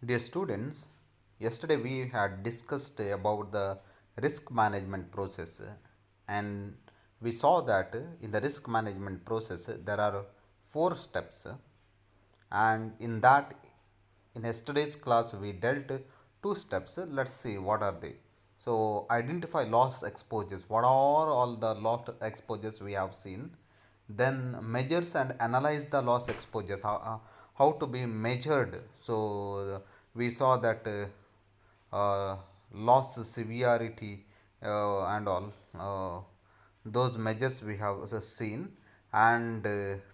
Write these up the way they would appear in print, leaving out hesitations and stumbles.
Dear students, yesterday we had discussed about the risk management process, and we saw that in the risk management process there are four steps, and in yesterday's class we dealt two steps. Let's see what are they. So identify loss exposures. What are all the loss exposures we have seen? Then measures and analyze the loss exposures. How to be measured. So we saw that loss severity and all those measures we have seen, and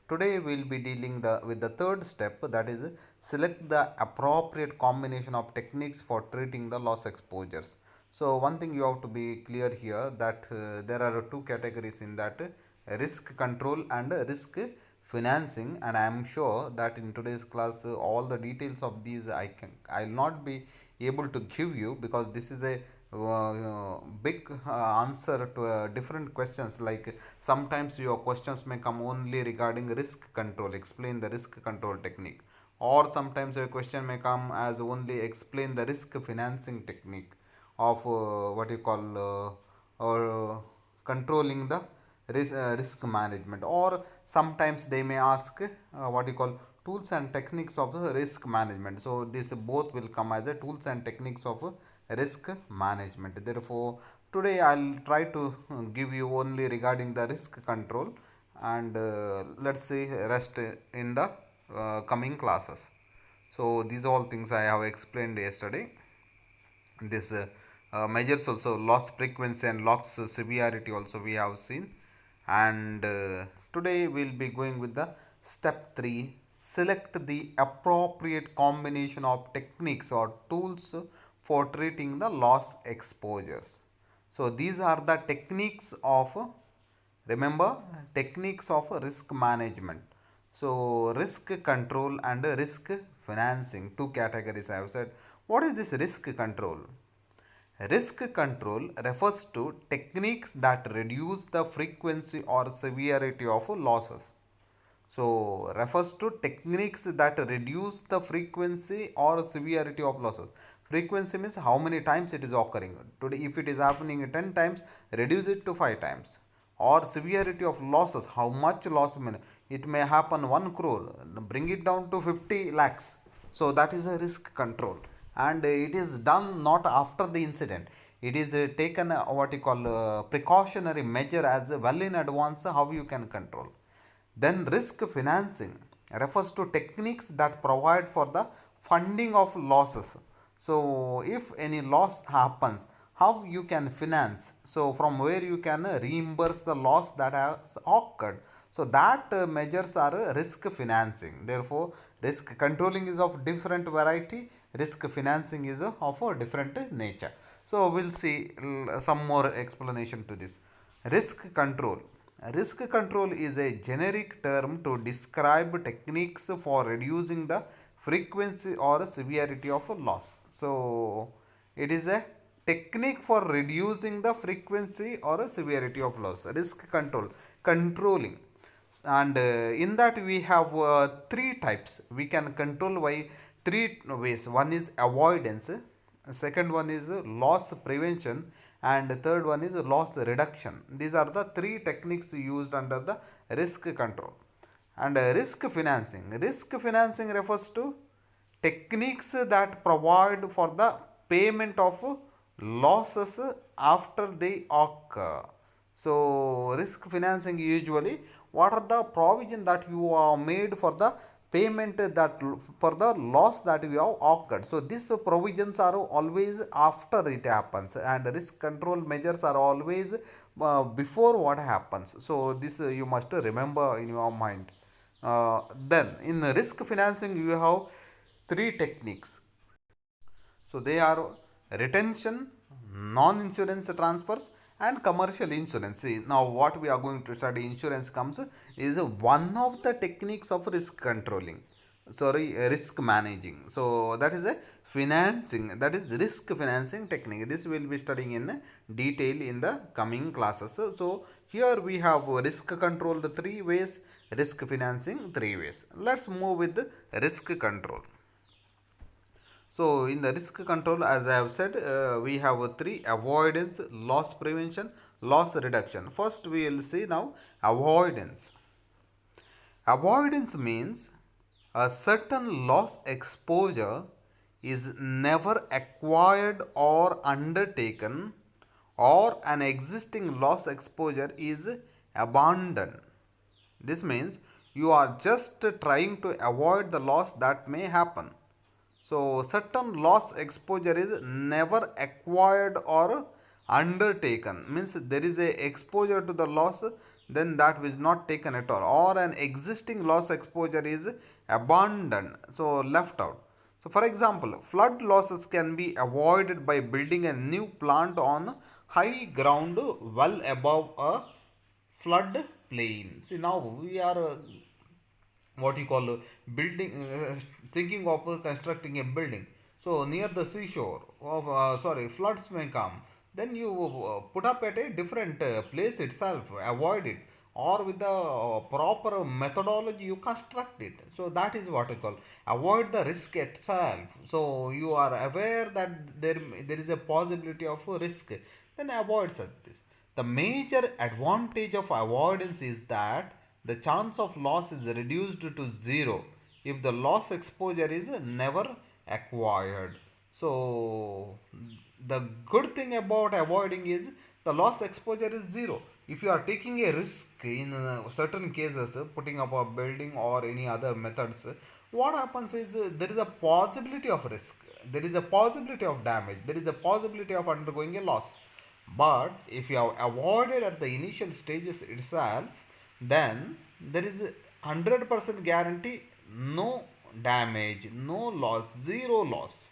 today we'll be dealing with the third step, that is select the appropriate combination of techniques for treating the loss exposures. So one thing you have to be clear here, that there are two categories in that, risk control and risk financing, and I am sure that in today's class all the details of these I'll not be able to give you, because this is a big answer to different questions. Like sometimes your questions may come only regarding risk control, explain the risk control technique, or sometimes your question may come as only explain the risk financing technique of what you call controlling the risk management, or sometimes they may ask what you call tools and techniques of risk management. So this both will come as a tools and techniques of risk management. Therefore today I'll try to give you only regarding the risk control, and let's see rest in the coming classes. So these all things I have explained yesterday. This measures also loss frequency and loss severity also we have seen, and today we'll be going with the step 3, select the appropriate combination of techniques or tools for treating the loss exposures. So these are the techniques of, remember, techniques of risk management. So risk control and risk financing, two categories I have said. What is this risk control? Risk control refers to techniques that reduce the frequency or severity of losses. So refers to techniques that reduce the frequency or severity of losses. Frequency means how many times it is occurring. Today if it is happening 10 times, reduce it to 5 times. Or severity of losses, how much loss it may happen 1 crore, bring it down to 50 lakhs. So that is a risk control, and it is done not after the incident. It is taken what you call precautionary measure as well in advance, how you can control. Then risk financing refers to techniques that provide for the funding of losses. So if any loss happens, how you can finance? So from where you can reimburse the loss that has occurred. So that measures are risk financing. Therefore, risk controlling is of different variety. Risk financing is of a different nature. So we'll see some more explanation to this. Risk control. Risk control is a generic term to describe techniques for reducing the frequency or severity of a loss. So, it is a technique for reducing the frequency or severity of loss. Risk control, controlling. And in that we have three types. We can control by three ways. One is avoidance, second one is loss prevention, and third one is loss reduction. These are the three techniques used under the risk control. And risk financing. Risk financing refers to techniques that provide for the payment of losses after they occur. So risk financing usually, what are the provision that you are made for the payment that for the loss that you have occurred. So these provisions are always after it happens, and risk control measures are always before what happens. So this you must remember in your mind. Then in risk financing you have three techniques. So they are retention, non-insurance transfers, and commercial insurance. See, now what we are going to study insurance comes is one of the techniques of risk controlling. Sorry, risk managing. So that is a financing. That is risk financing technique. This we will be studying in detail in the coming classes. So here we have risk controlled three ways, risk financing three ways. Let's move with the risk control. So in the risk control, as I have said, we have three: avoidance, loss prevention, loss reduction. First, we will see now avoidance. Avoidance means a certain loss exposure is never acquired or undertaken, or an existing loss exposure is abandoned. This means you are just trying to avoid the loss that may happen. So, certain loss exposure is never acquired or undertaken. Means there is a exposure to the loss, then that is not taken at all, or an existing loss exposure is abandoned, so left out. So, for example, flood losses can be avoided by building a new plant on high ground well above a flood plain. See, now we are what you call building, thinking of constructing a building. So near the seashore of sorry, floods may come, then you put up at a different place itself, avoid it, or with the proper methodology you construct it. So that is what you call avoid the risk itself. So you are aware that there is a possibility of a risk, then avoid such this. The major advantage of avoidance is that the chance of loss is reduced to zero if the loss exposure is never acquired. So, the good thing about avoiding is the loss exposure is zero. If you are taking a risk in certain cases, putting up a building or any other methods, what happens is there is a possibility of risk, there is a possibility of damage, there is a possibility of undergoing a loss. But if you have avoided at the initial stages itself, then there is a 100% guarantee, no damage, no loss, zero loss.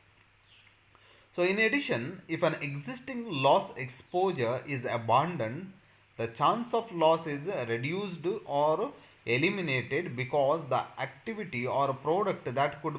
So, in addition, if an existing loss exposure is abandoned, the chance of loss is reduced or eliminated because the activity or product that could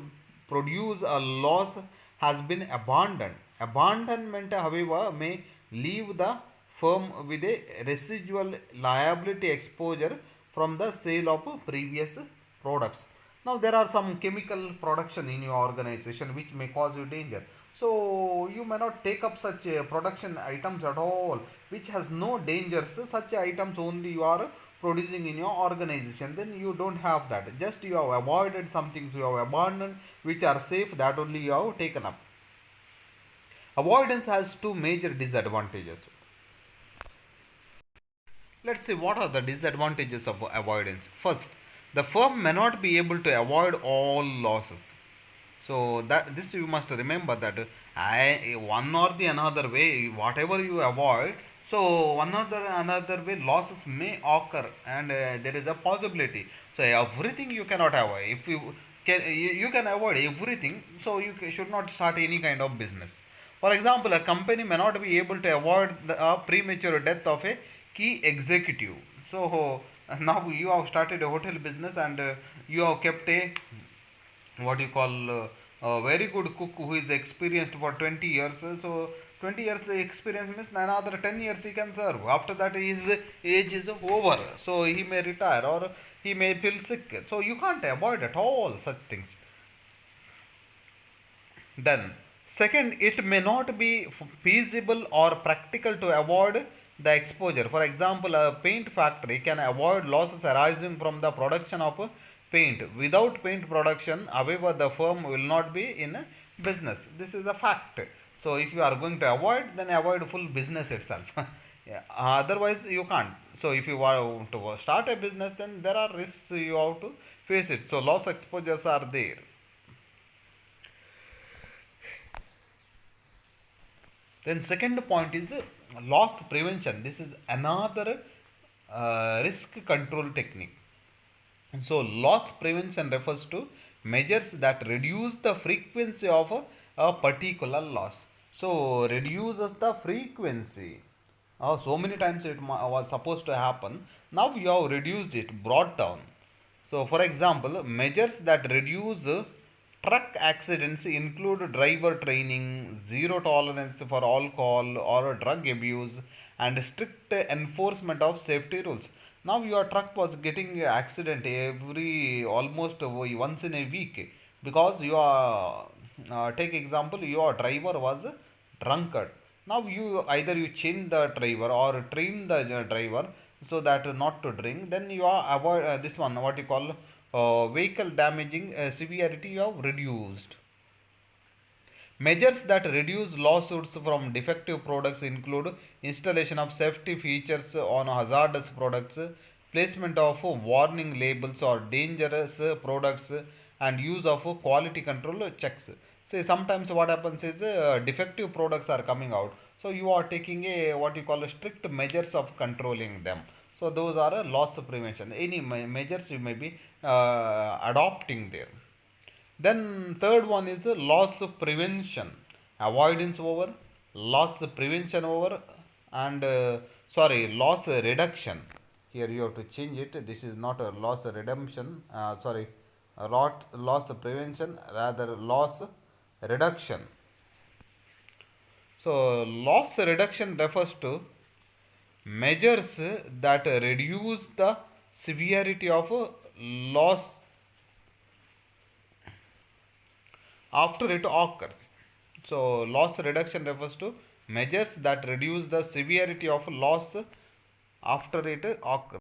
produce a loss has been abandoned. Abandonment, however, may leave the firm with a residual liability exposure from the sale of previous products. Now, there are some chemical production in your organization which may cause you danger. So, you may not take up such production items at all, which has no dangers. Such items only you are producing in your organization. Then you don't have that. Just you have avoided some things, you have abandoned which are safe, that only you have taken up. Avoidance has two major disadvantages. Let's see what are the disadvantages of avoidance. First, the firm may not be able to avoid all losses. So that this you must remember that one or the another way, whatever you avoid, so one or the another way losses may occur, and there is a possibility. So everything you cannot avoid. If you can avoid everything, so you should not start any kind of business. For example, a company may not be able to avoid the premature death of a key executive. So now you have started a hotel business, and you have kept a what you call a very good cook who is experienced for 20 years. So 20 years experience means another 10 years he can serve. After that his age is over, so he may retire or he may feel sick. So you can't avoid at all such things. Then, second, it may not be feasible or practical to avoid the exposure. For example, a paint factory can avoid losses arising from the production of paint. Without paint production, however, the firm will not be in business. This is a fact. So, if you are going to avoid, then avoid full business itself. Yeah. Otherwise, you can't. So, if you want to start a business, then there are risks you have to face it. So, loss exposures are there. Then second point is loss prevention. This is another risk control technique. So loss prevention refers to measures that reduce the frequency of a particular loss. So reduces the frequency. So many times it was supposed to happen. Now you have reduced it, brought down. So, for example, measures that reduce truck accidents include driver training, zero tolerance for alcohol or drug abuse, and strict enforcement of safety rules. Now, your truck was getting accident every almost once in a week because you are take example, your driver was drunkard. Now you either you change the driver or train the driver so that not to drink, then you are avoid this one what you call vehicle damaging severity you have reduced. Measures that reduce lawsuits from defective products include installation of safety features on hazardous products, placement of warning labels or dangerous products, and use of quality control checks. See, sometimes what happens is defective products are coming out, so you are taking a what you call a strict measures of controlling them. So those are a loss prevention. Any measures you may be adopting there. Then third one is loss prevention, avoidance over, loss prevention over, and loss reduction. Here you have to change it. This is not a loss redemption. A lot loss prevention, rather loss reduction. So loss reduction refers to measures that reduce the severity of loss after it occurs. So, loss reduction refers to measures that reduce the severity of loss after it occurs.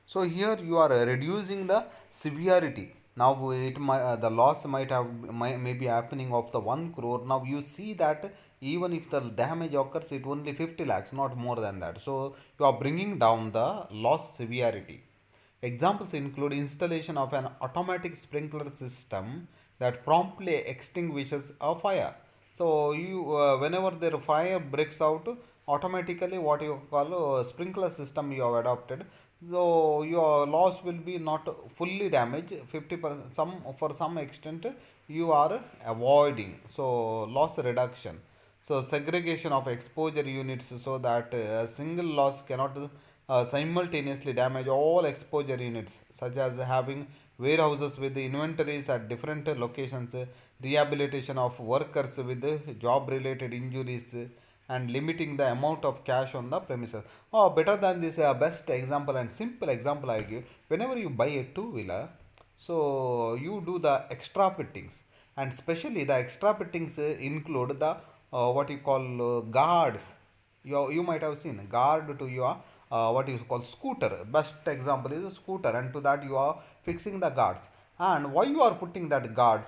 So here you are reducing the severity. Now the loss may be happening of the 1 crore. Now you see that even if the damage occurs, it only 50 lakhs, not more than that. So you are bringing down the loss severity. Examples include installation of an automatic sprinkler system that promptly extinguishes a fire. So whenever there fire breaks out, automatically what you call a sprinkler system you have adopted. So your loss will be not fully damaged. 50% some for some extent you are avoiding. So loss reduction. So segregation of exposure units so that a single loss cannot simultaneously damage all exposure units, such as having warehouses with inventories at different locations, rehabilitation of workers with job related injuries, and limiting the amount of cash on the premises. Oh, better than this, best example and simple example I give. Whenever you buy a two wheeler, so you do the extra fittings, and especially the extra fittings include the what you call guards. You might have seen guard to your what you call scooter. Best example is a scooter, and to that you are fixing the guards. And why you are putting that guards?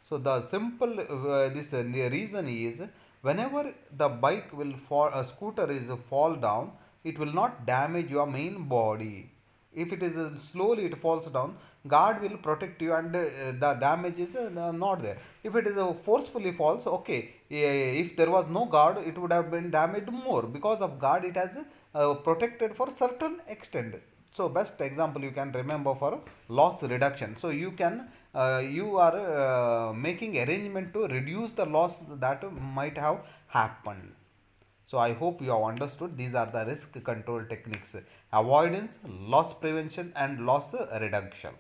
So the simple the reason is whenever the bike will fall, a scooter is fall down, it will not damage your main body. If it is slowly it falls down, guard will protect you, and the damage is not there. If it is forcefully falls, okay. If there was no guard, it would have been damaged more. Because of guard, it has protected for certain extent. So best example you can remember for loss reduction. So you are making arrangement to reduce the loss that might have happened. So I hope you have understood. These are the risk control techniques: avoidance, loss prevention, and loss reduction.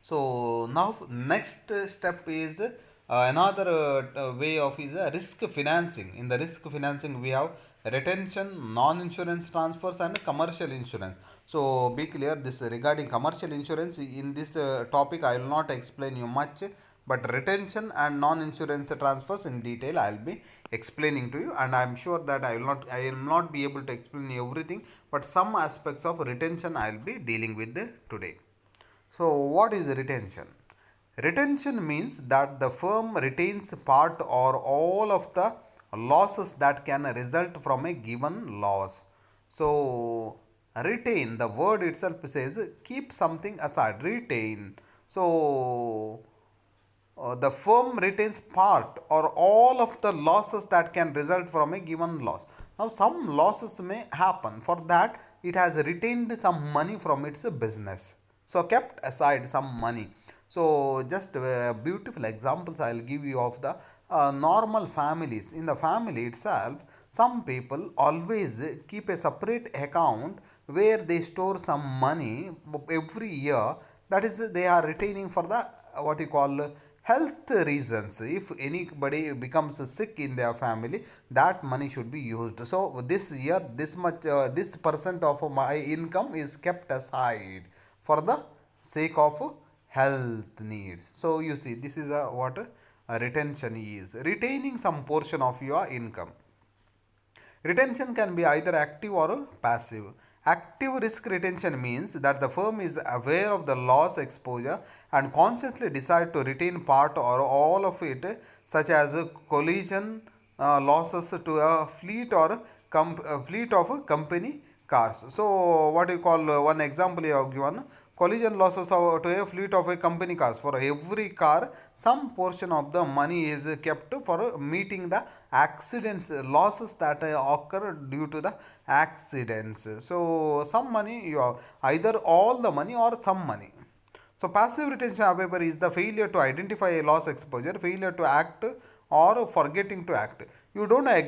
So now next step is another way of is risk financing. In the risk financing, we have retention, non-insurance transfers, and commercial insurance. So be clear, this regarding commercial insurance. In this topic, I will not explain you much, but retention and non-insurance transfers in detail I will be explaining to you, and I am sure that I will not be able to explain everything, but some aspects of retention I will be dealing with today. So, what is retention? Retention means that the firm retains part or all of the losses that can result from a given loss. So, retain, the word itself says keep something aside, retain. So, the firm retains part or all of the losses that can result from a given loss. Now, some losses may happen. For that, it has retained some money from its business. So, kept aside some money. So, just beautiful examples I will give you of the normal families. In the family itself, some people always keep a separate account where they store some money every year. That is, they are retaining for the what you call health reasons. If anybody becomes sick in their family, that money should be used. So this year this much this percent of my income is kept aside for the sake of health needs. So you see, this is a what a retention is, retaining some portion of your income. Retention can be either active or passive. Active risk retention means that the firm is aware of the loss exposure and consciously decide to retain part or all of it, such as collision losses to a fleet or fleet of company cars. So, what you call one example you have given, collision losses to a fleet of a company cars. For every car, some portion of the money is kept for meeting the accidents losses that occur due to the accidents. So some money you have, either all the money or some money. So passive retention, however, is the failure to identify a loss exposure, failure to act, or forgetting to act. You don't know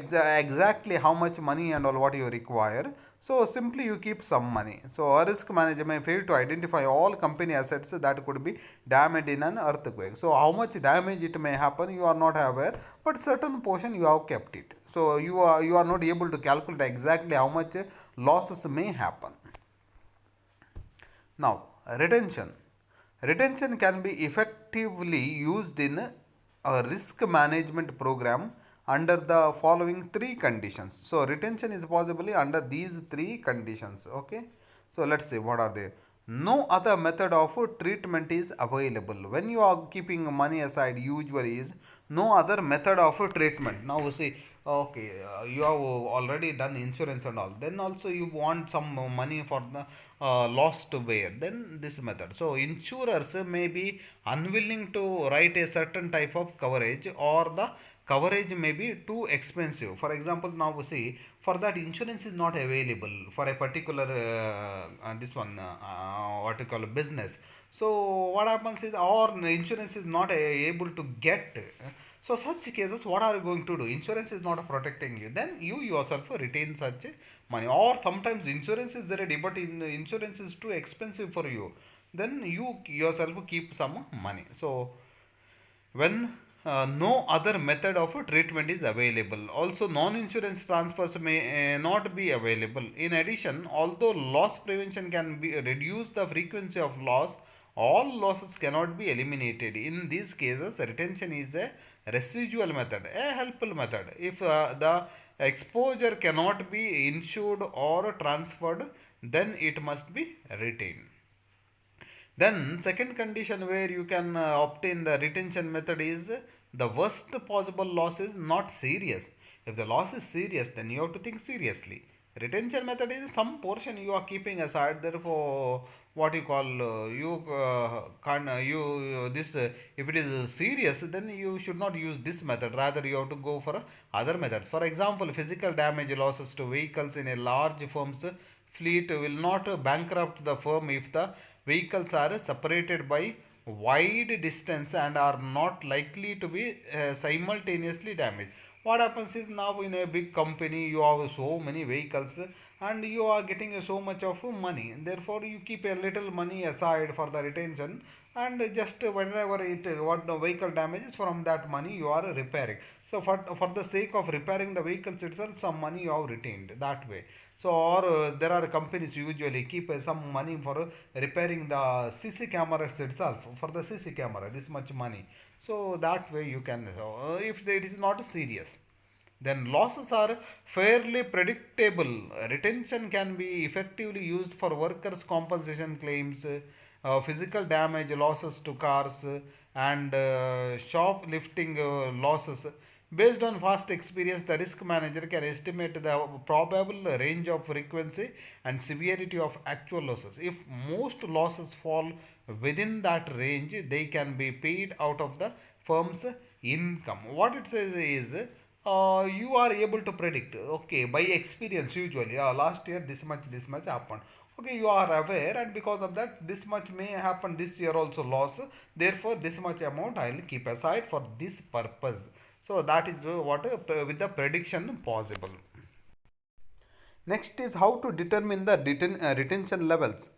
exactly how much money and all what you require. So simply you keep some money. So a risk manager may fail to identify all company assets that could be damaged in an earthquake. So how much damage it may happen, you are not aware, but certain portion you have kept it. So you are not able to calculate exactly how much losses may happen. Now, retention. Retention can be effectively used in a risk management program under the following three conditions. So, retention is possibly under these three conditions. Okay. So, let's see what are they. No other method of treatment is available. When you are keeping money aside, usually is no other method of treatment. Now, see, okay, you have already done insurance and all. Then also you want some money for the loss to bear. Then this method. So insurers may be unwilling to write a certain type of coverage, or the coverage may be too expensive. For example, now see, for that insurance is not available for a particular this one what you call a business. So what happens is, or insurance is not able to get. So such cases, what are you going to do? Insurance is not protecting you. Then you yourself retain such money. Or sometimes insurance is ready, but insurance is too expensive for you. Then you yourself keep some money. So when no other method of treatment is available. Also, non-insurance transfers may not be available. In addition, although loss prevention can be reduce the frequency of loss, all losses cannot be eliminated. In these cases, retention is a residual method, a helpful method. If the exposure cannot be insured or transferred, then it must be retained. Then second condition where you can obtain the retention method is the worst possible loss is not serious. If the loss is serious, then you have to think seriously. Retention method is some portion you are keeping aside. Therefore, what you call you can you this if it is serious, then you should not use this method. Rather, you have to go for other methods. For example, physical damage losses to vehicles in a large firm's fleet will not bankrupt the firm if the vehicles are separated by wide distance and are not likely to be simultaneously damaged. What happens is, now in a big company you have so many vehicles and you are getting so much of money. Therefore, you keep a little money aside for the retention, and just whenever it what the vehicle damages, from that money you are repairing. So for the sake of repairing the vehicles itself, some money you have retained that way. So, or there are companies usually keep some money for repairing the CC cameras itself, for the CC camera, this much money. So that way you can, if it is not serious, then losses are fairly predictable. Retention can be effectively used for workers' compensation claims, physical damage losses to cars, and shoplifting losses. Based on past experience, the risk manager can estimate the probable range of frequency and severity of actual losses. If most losses fall within that range, they can be paid out of the firm's income. What it says is, you are able to predict, okay, by experience. Usually last year this much happened, okay, you are aware, and because of that this much may happen this year also loss. Therefore, this much amount I will keep aside for this purpose. So that is what with the prediction possible. Next is how to determine the retention levels.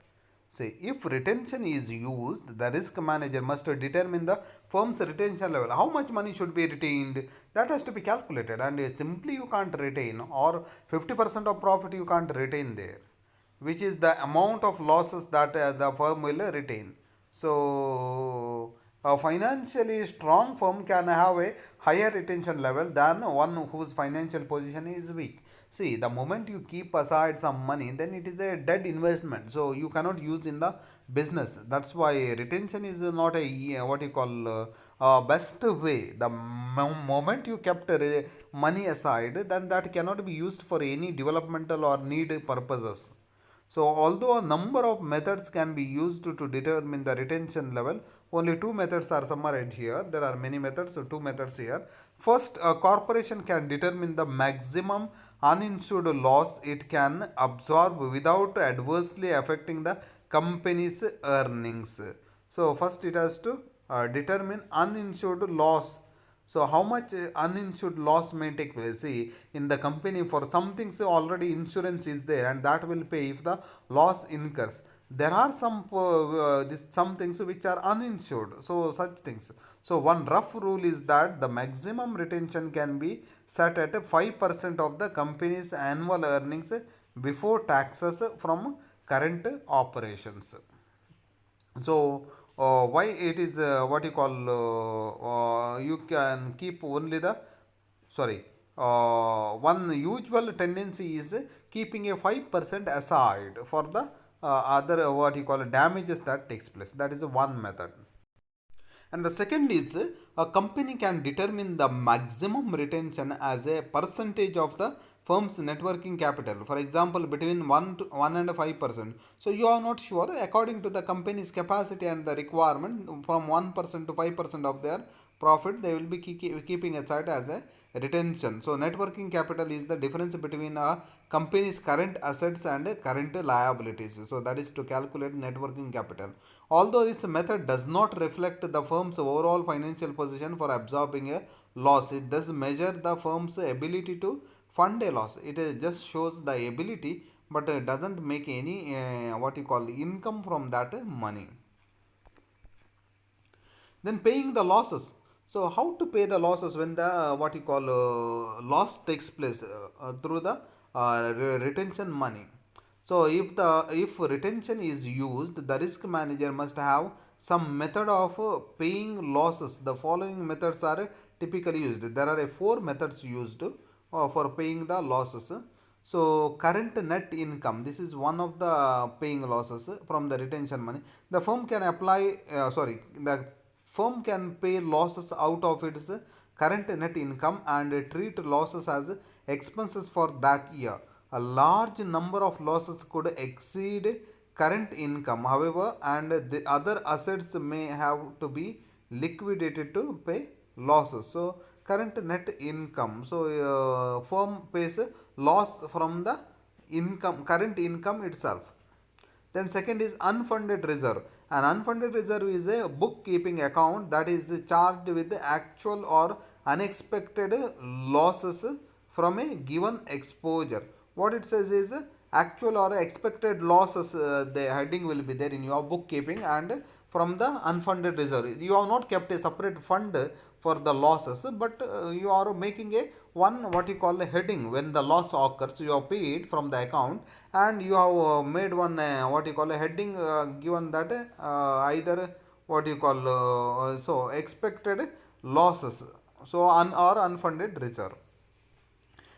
See, if retention is used, the risk manager must determine the firm's retention level. How much money should be retained? That has to be calculated, and simply you can't retain, or 50% of profit you can't retain there, which is the amount of losses that the firm will retain. So, a financially strong firm can have a higher retention level than one whose financial position is weak. See, the moment you keep aside some money, then it is a dead investment. So you cannot use in the business. That's why retention is not a what you call best way. The moment you kept money aside, then that cannot be used for any developmental or need purposes. So, although a number of methods can be used to determine the retention level, only two methods are summarized here. There are many methods, so two methods here. First, a corporation can determine the maximum uninsured loss it can absorb without adversely affecting the company's earnings. So, first it has to determine uninsured loss. So how much uninsured loss may take place? See, in the company for some things already insurance is there and that will pay if the loss incurs. There are some things which are uninsured. So such things. So one rough rule is that the maximum retention can be set at 5% of the company's annual earnings before taxes from current operations. So why it is what you call you can keep only the sorry one usual tendency is keeping a 5% aside for the other what you call damages that takes place. That is one method. And the second is a company can determine the maximum retention as a percentage of the firm's net working capital. For example, between 1 and 5%. So you are not sure according to the company's capacity and the requirement from 1% to 5% of their profit they will be keeping aside as a retention. So net working capital is the difference between a company's current assets and current liabilities. So that is to calculate net working capital. Although this method does not reflect the firm's overall financial position for absorbing a loss, it does measure the firm's ability to fund a loss. It just shows the ability, but doesn't make any what you call income from that money. Then paying the losses. So how to pay the losses when the what you call loss takes place through the retention money. So if retention is used, the risk manager must have some method of paying losses. The following methods are typically used. There are four methods used for paying the losses. So current net income. This is one of the paying losses from the retention money. The firm can apply. The firm can pay losses out of its current net income and treat losses as expenses for that year. A large number of losses could exceed current income, however, and the other assets may have to be liquidated to pay losses. So, current net income. So, firm pays loss from the income, current income itself. Then second is unfunded reserve. An unfunded reserve is a bookkeeping account that is charged with the actual or unexpected losses from a given exposure. What it says is actual or expected losses. The heading will be there in your bookkeeping and from the unfunded reserve. You have not kept a separate fund for the losses, but you are making a one what you call a heading when the loss occurs. You have paid from the account and you have made one what you call a heading given that either what you call so expected losses. So or unfunded reserve.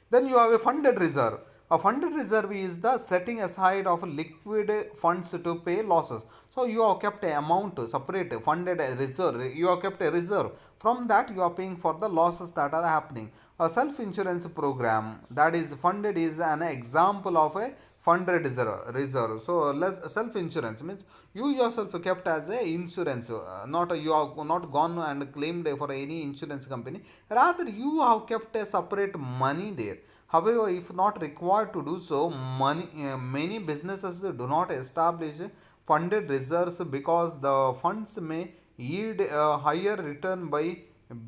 Then you have a funded reserve. A funded reserve is the setting aside of liquid funds to pay losses. So you have kept a amount separate funded reserve. You have kept a reserve. From that you are paying for the losses that are happening. A self-insurance program that is funded is an example of a funded reserve. So self-insurance means you yourself kept as a insurance. Not you have not gone and claimed for any insurance company. Rather you have kept a separate money there. However, if not required to do so, many businesses do not establish funded reserves because the funds may yield a higher return by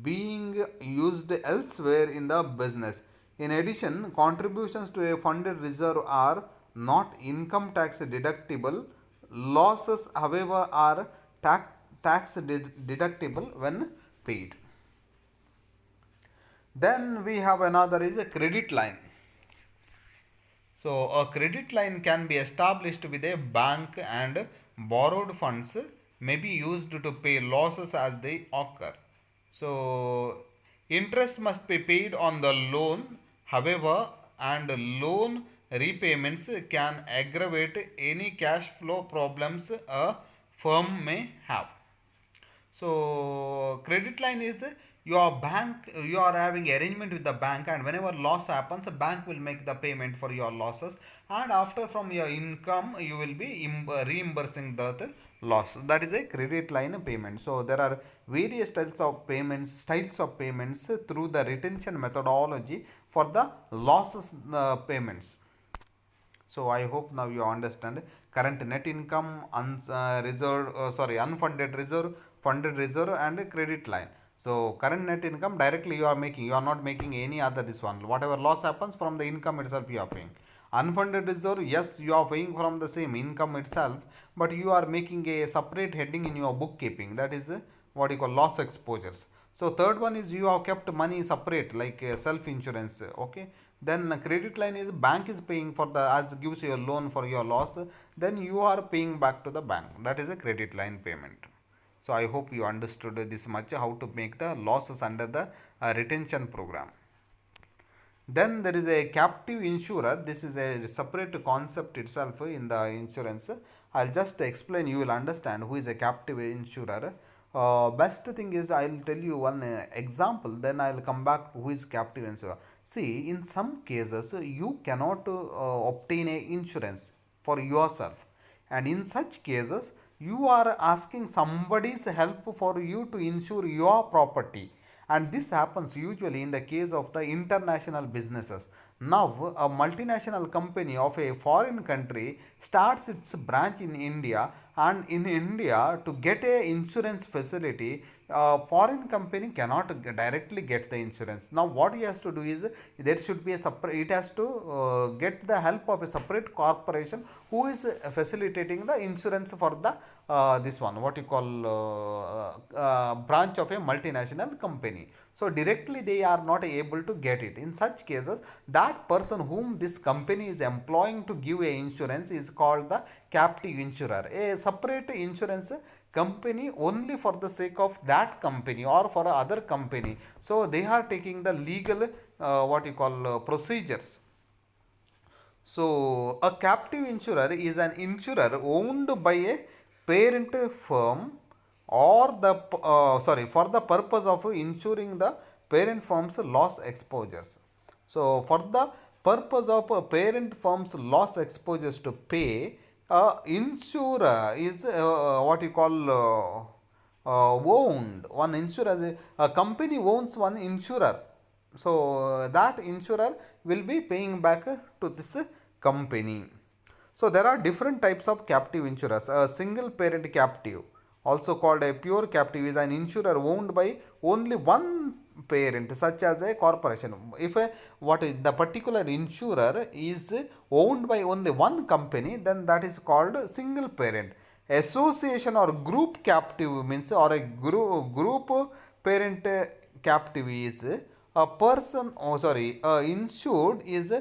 being used elsewhere in the business. In addition, contributions to a funded reserve are not income tax deductible Losses, however, are deductible when paid. Then we have another is a credit line. So a credit line can be established with a bank and borrowed funds may be used to pay losses as they occur. So interest must be paid on the loan, however, and loan repayments can aggravate any cash flow problems a firm may have. So credit line is your bank, you are having arrangement with the bank, and whenever loss happens the bank will make the payment for your losses, and after from your income you will be reimbursing the loss. That is a credit line payment. So there are various styles of payments through the retention methodology for the losses payments. So I hope now you understand current net income, unfunded reserve, funded reserve, and credit line. So current net income directly you are making. You are not making any other this one. Whatever loss happens from the income itself you are paying. Unfunded reserve, yes, you are paying from the same income itself, but you are making a separate heading in your bookkeeping. That is what you call loss exposures. So third one is you have kept money separate like self insurance. Okay, then credit line is bank is paying for the as gives you a loan for your loss, then you are paying back to the bank. That is a credit line payment. So I hope you understood this much how to make the losses under the retention program. Then there is a captive insurer. This is a separate concept itself in the insurance. I'll just explain. You will understand who is a captive insurer. Best thing is I'll tell you one example. Then I'll come back to who is captive insurer. See, in some cases you cannot obtain a insurance for yourself, and in such cases you are asking somebody's help for you to insure your property, and this happens usually in the case of the international businesses. Now a multinational company of a foreign country starts its branch in India, and in India to get a insurance facility, a foreign company cannot directly get the insurance. Now what he has to do is there should be a separate, it has to get the help of a separate corporation who is facilitating the insurance for the this one what you call branch of a multinational company. So directly they are not able to get it. In such cases, that person whom this company is employing to give a insurance is called the captive insurer, a separate insurance company only for the sake of that company or for other company. So they are taking the legal what you call procedures. So a captive insurer is an insurer owned by a parent firm or the for the purpose of insuring the parent firm's loss exposures. So for the purpose of a parent firm's loss exposures to pay, insurer is what you call owned. One insurer, a company owns one insurer. So that insurer will be paying back to this company. So there are different types of captive insurers. A single parent captive, also called a pure captive, is an insurer owned by only one parent, such as a corporation. If a, what is the particular insurer is owned by only one company, then that is called single parent. Association or group captive means, or a group parent captive is a person. Oh, sorry, insured is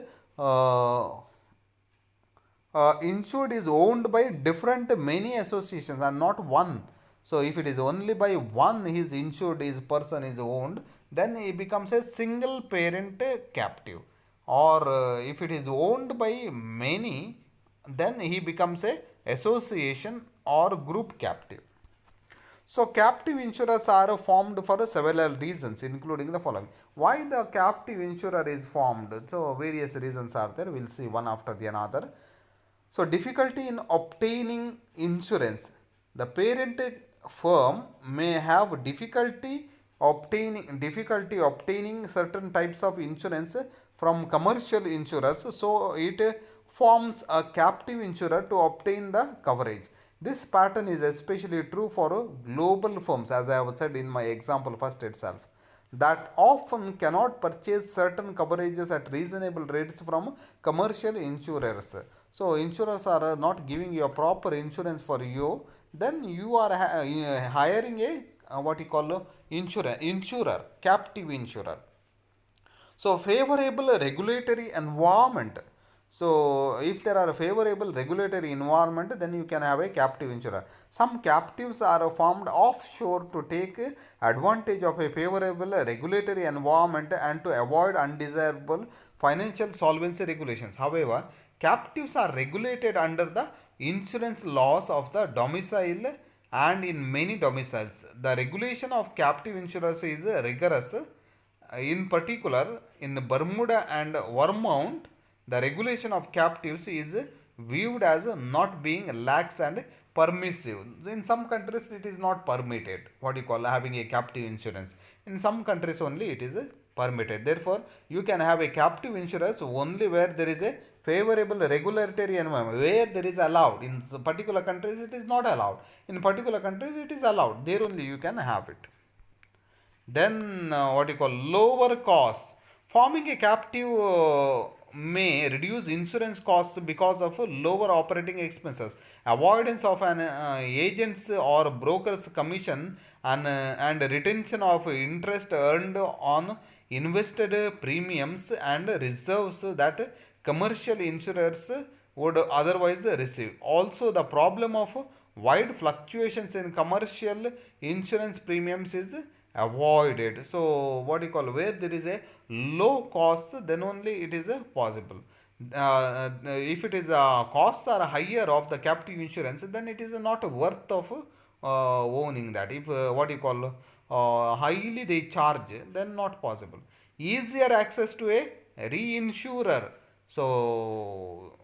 insured is owned by different many associations and not one. So if it is only by one his insured is person is owned, then he becomes a single parent captive. Or if it is owned by many, then he becomes a association or group captive. So captive insurers are formed for several reasons, including the following. Why the captive insurer is formed? So various reasons are there. We'll see one after the another. So difficulty in obtaining insurance. The parent firm may have difficulty obtaining certain types of insurance from commercial insurers. So it forms a captive insurer to obtain the coverage. This pattern is especially true for global firms, as I have said in my example first itself. that often cannot purchase certain coverages at reasonable rates from commercial insurers. So insurers are not giving you a proper insurance for you, then you are hiring a what you call a insurer, captive insurer. So favorable regulatory environment. So if there are a favorable regulatory environment, then you can have a captive insurer. Some captives are formed offshore to take advantage of a favorable regulatory environment and to avoid undesirable financial solvency regulations. However, captives are regulated under the insurance laws of the domicile, and in many domiciles the regulation of captive insurers is rigorous. In particular, in Bermuda and Vermont, the regulation of captives is viewed as not being lax and permissive. In some countries, it is not permitted. What you call having a captive insurance. In some countries only, it is permitted. Therefore, you can have a captive insurance only where there is a favorable regulatory environment, where there is allowed. In particular countries, it is not allowed. In particular countries, it is allowed. There only you can have it. Then what you call lower costs. Forming a captive may reduce insurance costs because of lower operating expenses, avoidance of an agent's or broker's commission, and retention of interest earned on invested premiums and reserves that commercial insurers would otherwise receive. Also, the problem of wide fluctuations in commercial insurance premiums is avoided. So what you call, where there is a low cost, then only it is possible. If it is costs are higher of the captive insurance, then it is not worth of owning that. If what you call highly they charge, then not possible. Easier access to a reinsurer. So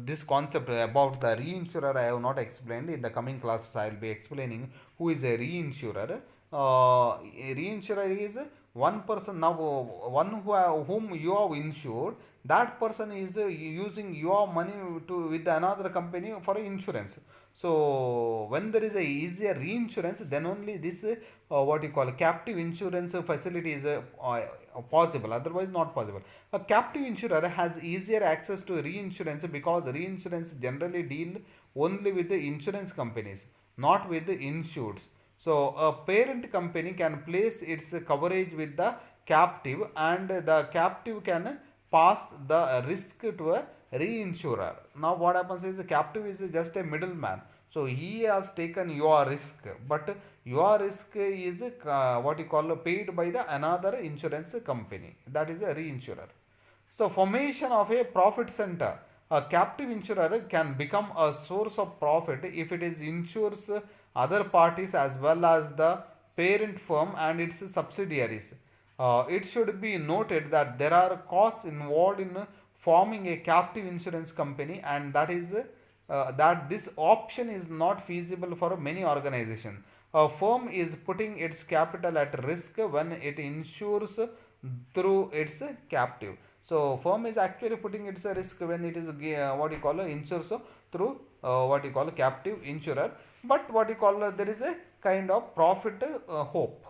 this concept about the reinsurer I have not explained. In the coming classes I will be explaining who is a reinsurer. A reinsurer is one person. Now one whom you have insured, that person is using your money to with another company for insurance. So when there is a easier reinsurance, then only this what you call captive insurance facility is possible, otherwise not possible. A captive insurer has easier access to reinsurance because reinsurance generally deal only with the insurance companies, not with the insureds. So a parent company can place its coverage with the captive, and the captive can pass the risk to a reinsurer. Now what happens is the captive is just a middleman. So he has taken your risk, but your risk is what you call paid by the another insurance company, that is a reinsurer. So formation of a profit center. A captive insurer can become a source of profit if it is insures other parties as well as the parent firm and its subsidiaries. It should be noted that there are costs involved in forming a captive insurance company, and that this option is not feasible for many organizations. A firm is putting its capital at risk when it insures through its captive. So firm is actually putting its risk when it is what you call insures through what you call captive insurer. But what you call there is a kind of profit hope.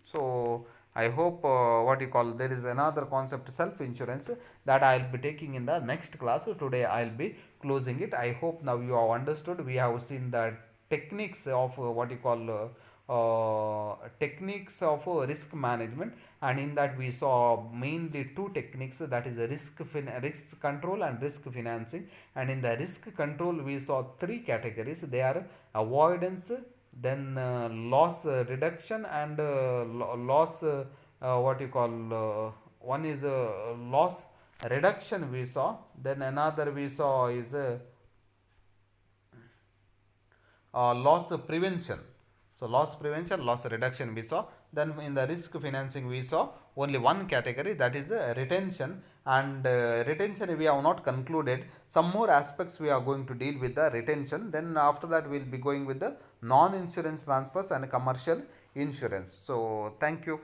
So I hope what you call there is another concept self insurance that I will be taking in the next class. So today I will be closing it. I hope now you have understood. We have seen the techniques of what you call techniques of risk management, and in that we saw mainly two techniques, that is risk control and risk financing. And in the risk control we saw three categories. They are avoidance, then loss reduction, and loss what you call one is loss reduction we saw, then another we saw is loss prevention. So loss prevention, loss reduction we saw. Then in the risk financing we saw only one category, that is retention. And retention we have not concluded. Some more aspects we are going to deal with the retention. Then after that we will be going with the non-insurance transfers and commercial insurance. So thank you.